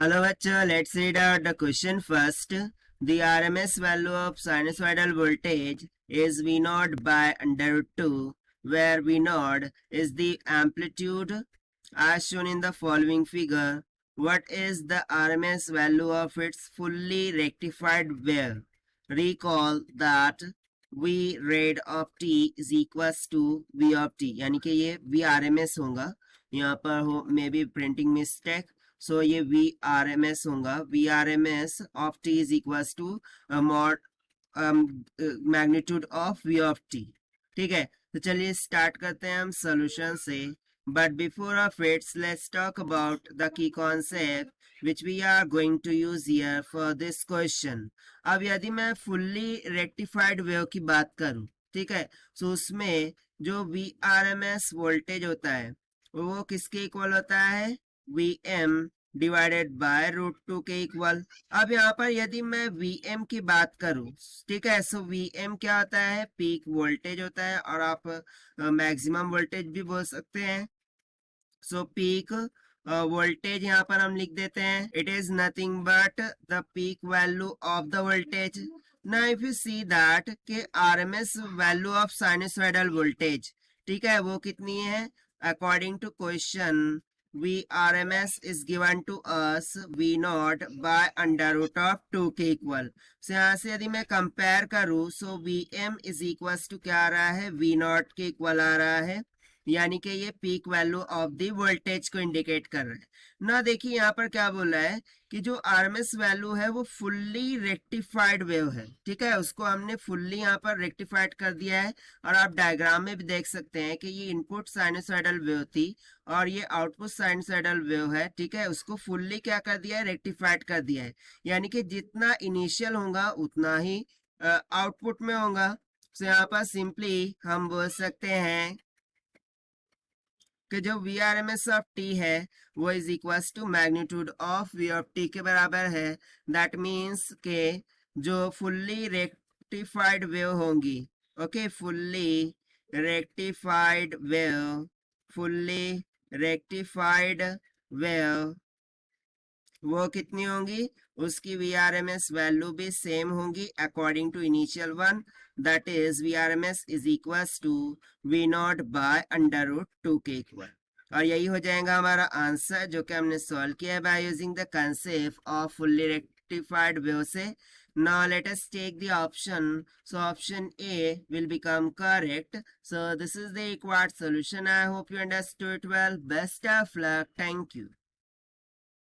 Hello, bachcha. Let's read out the question first. The RMS value of sinusoidal voltage is V naught by under root 2, where V naught is the amplitude as shown in the following figure. What is the RMS value of its fully rectified wave? Recall that V rad of t is equals to V of t, यानी कि ये V RMS होगा. यहाँ पर हो may be printing mistake. So ये V R M S होगा. V R M S of t is equals to mod magnitude of V of t. ठीक है, तो चलिए स्टार्ट करते हैं हम सोल्यूशन से. But before of its let's talk about the key concept which we are going to use here for this question. अब यदि मैं फुल्ली रेक्टिफाइड वेव की बात करूं, ठीक है, तो उसमें जो V R M S voltage होता है वो किसके इक्वल होता है? V M divided by root 2 के इक्वल. अब यहाँ पर यदि मैं वी एम की बात करूं, ठीक है, सो वी एम क्या होता है? पीक वोल्टेज होता है, और आप मैक्सिमम वोल्टेज भी बोल सकते हैं. सो पीक वोल्टेज यहाँ पर हम लिख देते हैं, it is nothing but the peak value of the voltage. Now if you see that के RMS value of sinusoidal voltage, ठीक है, वो कितनी है? According to question Vrms is given to us V naught by under root of 2 के equal. so यहाँ से यदि मैं कंपेयर करूँ, सो Vm इज इक्वल टू क्या आ रहा है? V naught के इक्वल आ रहा है, यानी कि ये peak value of the voltage को इंडिकेट कर रहा है ना. देखिए यहाँ पर क्या बोला है कि जो आरएमएस वैल्यू है वो फुल्ली रेक्टिफाइड वेव है, ठीक है, उसको हमने फुल्ली यहाँ पर रेक्टिफाइड कर दिया है. और आप डायग्राम में भी देख सकते हैं कि ये इनपुट साइनसोइडल वेव थी और ये आउटपुट साइनसोइडल वेव है, ठीक है, उसको फुल्ली क्या कर दिया है? रेक्टिफाइड कर दिया है. यानी कि जितना इनिशियल होगा उतना ही आउटपुट में होगा. तो यहाँ पर सिंपली हम बोल सकते हैं कि जो V R M S of t है वो is equal to magnitude of V of t के बराबर है. दैट मीन्स के जो फुल्ली रेक्टिफाइड वेव होंगी, okay, fully rectified wave, fully rectified wave वो कितनी होंगी? उसकी V R M S value भी सेम होंगी according to initial one. That is V R M S is equal to V naught by under root 2 के equal. और यही हो जाएगा हमारा आंसर जो कि हमने सॉल्व किया है by using the concept off fully rectified wave से. Now let us take the option. So option A will become correct. So this is the required solution. I hope you understood well. Best of luck. Thank you.